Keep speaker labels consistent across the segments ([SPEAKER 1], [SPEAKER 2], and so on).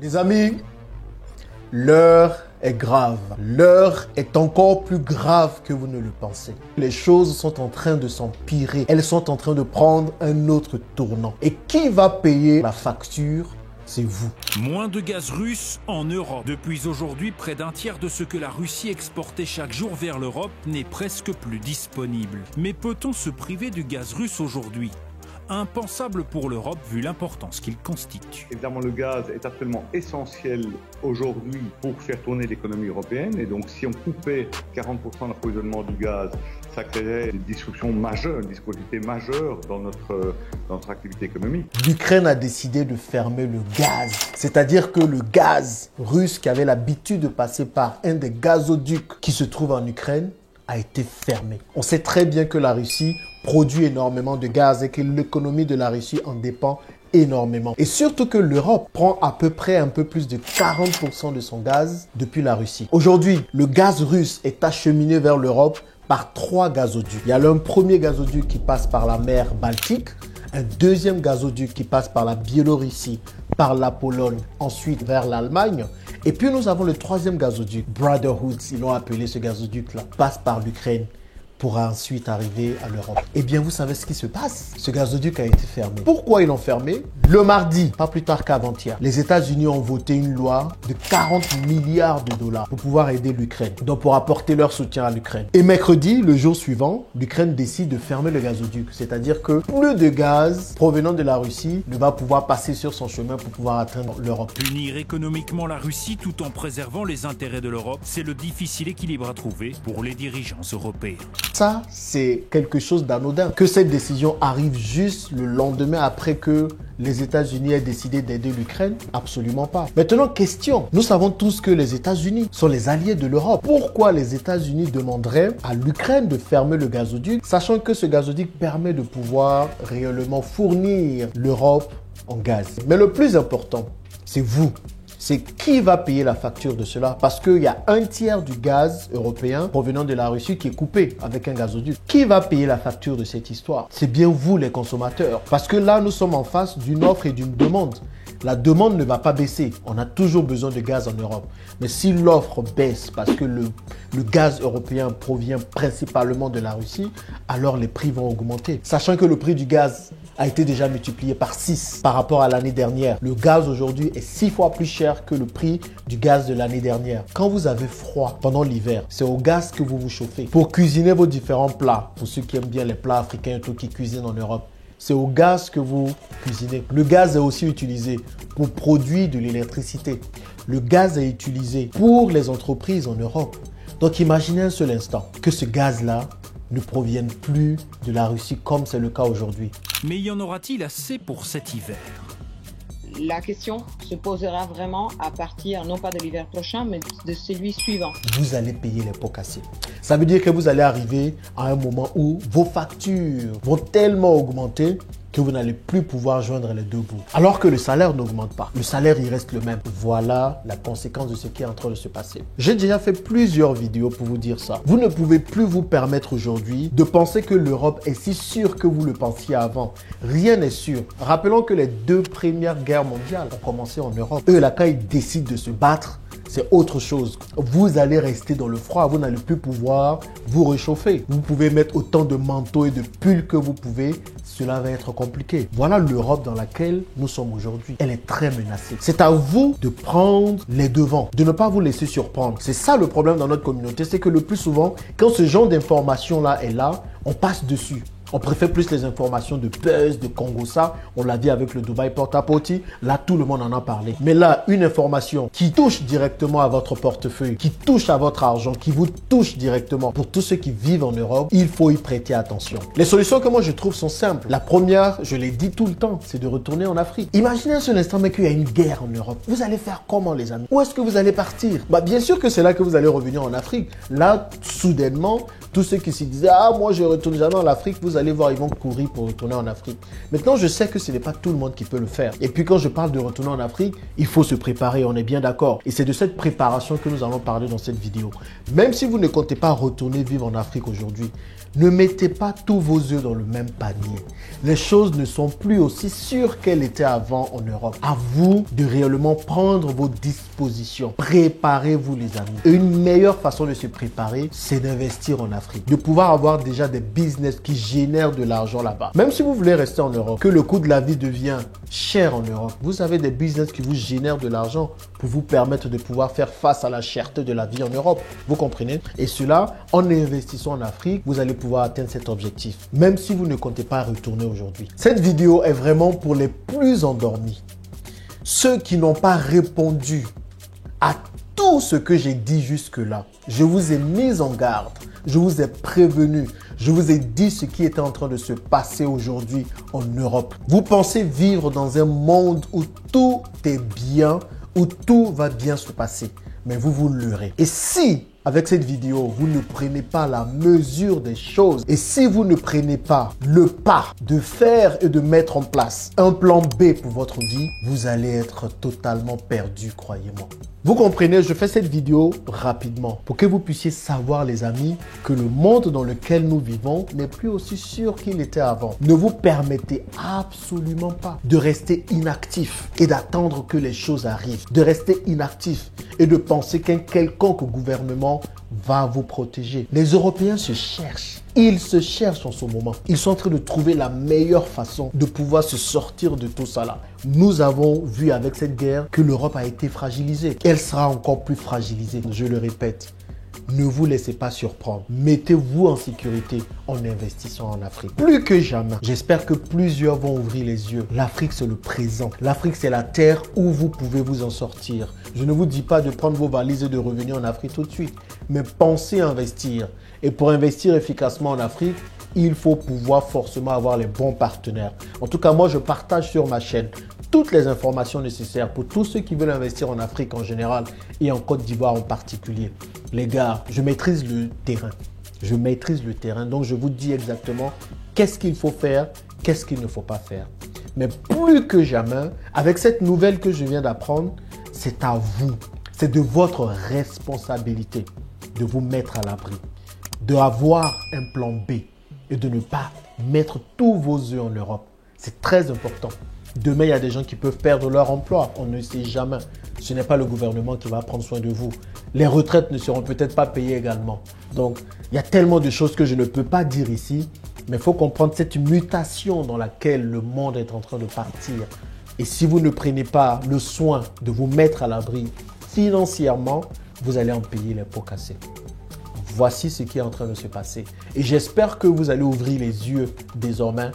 [SPEAKER 1] Les amis, l'heure est grave. L'heure est encore plus grave que vous ne le pensez. Les choses sont en train de s'empirer. Elles sont en train de prendre un autre tournant. Et qui va payer la facture? C'est vous.
[SPEAKER 2] Moins de gaz russe en Europe. Depuis aujourd'hui, près d'un tiers de ce que la Russie exportait chaque jour vers l'Europe n'est presque plus disponible. Mais peut-on se priver du gaz russe aujourd'hui ? Impensable pour l'Europe vu l'importance qu'il constitue.
[SPEAKER 3] Évidemment, le gaz est absolument essentiel aujourd'hui pour faire tourner l'économie européenne. Et donc, si on coupait 40% de l'approvisionnement du gaz, ça créerait des disruptions majeures, une difficulté majeure dans notre activité économique.
[SPEAKER 1] L'Ukraine a décidé de fermer le gaz. C'est-à-dire que le gaz russe qui avait l'habitude de passer par un des gazoducs qui se trouve en Ukraine a été fermé. On sait très bien que la Russie produit énormément de gaz et que l'économie de la Russie en dépend énormément. Et surtout que l'Europe prend à peu près un peu plus de 40% de son gaz depuis la Russie. Aujourd'hui, le gaz russe est acheminé vers l'Europe par 3 gazoducs. Il y a un premier gazoduc qui passe par la mer Baltique, un deuxième gazoduc qui passe par la Biélorussie, par la Pologne, ensuite vers l'Allemagne. Et puis nous avons le troisième gazoduc, Brotherhood, ils l'ont appelé ce gazoduc-là, passe par l'Ukraine pour ensuite arriver à l'Europe. Eh bien, vous savez ce qui se passe? Ce gazoduc a été fermé. Pourquoi ils l'ont fermé? Le mardi, pas plus tard qu'avant-hier, les États-Unis ont voté une loi de 40 milliards de dollars pour pouvoir aider l'Ukraine, donc pour apporter leur soutien à l'Ukraine. Et mercredi, le jour suivant, l'Ukraine décide de fermer le gazoduc, c'est-à-dire que plus de gaz provenant de la Russie ne va pouvoir passer sur son chemin pour pouvoir atteindre l'Europe.
[SPEAKER 2] Punir économiquement la Russie tout en préservant les intérêts de l'Europe, c'est le difficile équilibre à trouver pour les dirigeants européens.
[SPEAKER 1] Ça, c'est quelque chose d'anodin. Que cette décision arrive juste le lendemain après que les États-Unis aient décidé d'aider l'Ukraine? Absolument pas. Maintenant, question. Nous savons tous que les États-Unis sont les alliés de l'Europe. Pourquoi les États-Unis demanderaient à l'Ukraine de fermer le gazoduc, sachant que ce gazoduc permet de pouvoir réellement fournir l'Europe en gaz? Mais le plus important, c'est vous. C'est qui va payer la facture de cela? Parce qu'il y a un tiers du gaz européen provenant de la Russie qui est coupé avec un gazoduc. Qui va payer la facture de cette histoire? C'est bien vous, les consommateurs. Parce que là, nous sommes en face d'une offre et d'une demande. La demande ne va pas baisser. On a toujours besoin de gaz en Europe. Mais si l'offre baisse parce que le gaz européen provient principalement de la Russie, alors les prix vont augmenter. Sachant que le prix du gaz a été déjà multiplié par 6 par rapport à l'année dernière. Le gaz aujourd'hui est 6 fois plus cher que le prix du gaz de l'année dernière. Quand vous avez froid pendant l'hiver, c'est au gaz que vous vous chauffez. Pour cuisiner vos différents plats, pour ceux qui aiment bien les plats africains et tout qui cuisinent en Europe, c'est au gaz que vous cuisinez. Le gaz est aussi utilisé pour produire de l'électricité. Le gaz est utilisé pour les entreprises en Europe. Donc imaginez un seul instant que ce gaz-là ne provienne plus de la Russie comme c'est le cas aujourd'hui.
[SPEAKER 2] Mais y en aura-t-il assez pour cet hiver ?
[SPEAKER 4] La question se posera vraiment à partir, non pas de l'hiver prochain, mais de celui suivant.
[SPEAKER 1] Vous allez payer les pots cassés. Ça veut dire que vous allez arriver à un moment où vos factures vont tellement augmenter que vous n'allez plus pouvoir joindre les deux bouts. Alors que le salaire n'augmente pas. Le salaire, il reste le même. Voilà la conséquence de ce qui est en train de se passer. J'ai déjà fait plusieurs vidéos pour vous dire ça. Vous ne pouvez plus vous permettre aujourd'hui de penser que l'Europe est si sûre que vous le pensiez avant. Rien n'est sûr. Rappelons que les 2 premières guerres mondiales ont commencé en Europe. Eux, là, quand ils décident de se battre, c'est autre chose. Vous allez rester dans le froid. Vous n'allez plus pouvoir vous réchauffer. Vous pouvez mettre autant de manteaux et de pulls que vous pouvez. Cela va être compliqué. Voilà l'Europe dans laquelle nous sommes aujourd'hui. Elle est très menacée. C'est à vous de prendre les devants, de ne pas vous laisser surprendre. C'est ça le problème dans notre communauté. C'est que le plus souvent, quand ce genre d'information-là est là, on passe dessus. On préfère plus les informations de Buzz, de Congosa. On l'a dit avec le Dubai Porta-Potty. Là, tout le monde en a parlé. Mais là, une information qui touche directement à votre portefeuille, qui touche à votre argent, qui vous touche directement. Pour tous ceux qui vivent en Europe, il faut y prêter attention. Les solutions que moi je trouve sont simples. La première, je l'ai dit tout le temps, c'est de retourner en Afrique. Imaginez un seul instant, mais qu'il y a une guerre en Europe. Vous allez faire comment, les amis? Où est-ce que vous allez partir? Bien sûr que c'est là que vous allez revenir en Afrique. Là, soudainement, tous ceux qui se disaient « Ah, moi, je ne retourne jamais en Afrique », vous allez voir, ils vont courir pour retourner en Afrique. Maintenant, je sais que ce n'est pas tout le monde qui peut le faire. Et puis, quand je parle de retourner en Afrique, il faut se préparer, on est bien d'accord. Et c'est de cette préparation que nous allons parler dans cette vidéo. Même si vous ne comptez pas retourner vivre en Afrique aujourd'hui, Ne mettez pas tous vos œufs dans le même panier. Les choses ne sont plus aussi sûres qu'elles étaient avant en Europe. À vous de réellement prendre vos dispositions. Préparez-vous les amis. Et une meilleure façon de se préparer, c'est d'investir en Afrique. De pouvoir avoir déjà des business qui génèrent de l'argent là-bas. Même si vous voulez rester en Europe, que le coût de la vie devient cher en Europe, vous avez des business qui vous génèrent de l'argent pour vous permettre de pouvoir faire face à la cherté de la vie en Europe. Vous comprenez? Et cela, en investissant en Afrique, vous allez pouvoir atteindre cet objectif, même si vous ne comptez pas retourner aujourd'hui. Cette vidéo est vraiment pour les plus endormis. Ceux qui n'ont pas répondu à tout ce que j'ai dit jusque-là. Je vous ai mis en garde. Je vous ai prévenu. Je vous ai dit ce qui était en train de se passer aujourd'hui en Europe. Vous pensez vivre dans un monde où tout est bien, où tout va bien se passer. Mais vous vous leurrez. Et si, avec cette vidéo, vous ne prenez pas la mesure des choses et si vous ne prenez pas le pas de faire et de mettre en place un plan B pour votre vie, vous allez être totalement perdu, croyez-moi. Vous comprenez, je fais cette vidéo rapidement pour que vous puissiez savoir, les amis, que le monde dans lequel nous vivons n'est plus aussi sûr qu'il était avant. Ne vous permettez absolument pas de rester inactif et d'attendre que les choses arrivent. De rester inactif et de penser qu'un quelconque gouvernement va vous protéger. Les Européens se cherchent. Ils se cherchent en ce moment. Ils sont en train de trouver la meilleure façon de pouvoir se sortir de tout ça là. Nous avons vu avec cette guerre que l'Europe a été fragilisée. Elle sera encore plus fragilisée. Je le répète. Ne vous laissez pas surprendre. Mettez-vous en sécurité en investissant en Afrique. Plus que jamais, j'espère que plusieurs vont ouvrir les yeux. L'Afrique, c'est le présent. L'Afrique, c'est la terre où vous pouvez vous en sortir. Je ne vous dis pas de prendre vos valises et de revenir en Afrique tout de suite, mais pensez à investir. Et pour investir efficacement en Afrique, il faut pouvoir forcément avoir les bons partenaires. En tout cas, moi, je partage sur ma chaîne toutes les informations nécessaires pour tous ceux qui veulent investir en Afrique en général et en Côte d'Ivoire en particulier. Les gars, je maîtrise le terrain. Je maîtrise le terrain, donc je vous dis exactement qu'est-ce qu'il faut faire, qu'est-ce qu'il ne faut pas faire. Mais plus que jamais, avec cette nouvelle que je viens d'apprendre, c'est à vous. C'est de votre responsabilité de vous mettre à l'abri, d'avoir un plan B et de ne pas mettre tous vos œufs en Europe. C'est très important. Demain, il y a des gens qui peuvent perdre leur emploi. On ne sait jamais. Ce n'est pas le gouvernement qui va prendre soin de vous. Les retraites ne seront peut-être pas payées également. Donc, il y a tellement de choses que je ne peux pas dire ici. Mais il faut comprendre cette mutation dans laquelle le monde est en train de partir. Et si vous ne prenez pas le soin de vous mettre à l'abri financièrement, vous allez en payer les pots cassés. Voici ce qui est en train de se passer. Et j'espère que vous allez ouvrir les yeux désormais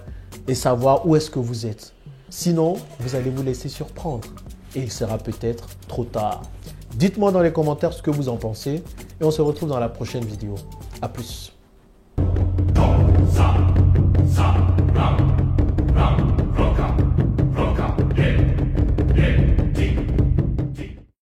[SPEAKER 1] et savoir où est-ce que vous êtes. Sinon, vous allez vous laisser surprendre et il sera peut-être trop tard. Dites-moi dans les commentaires ce que vous en pensez et on se retrouve dans la prochaine vidéo. À plus.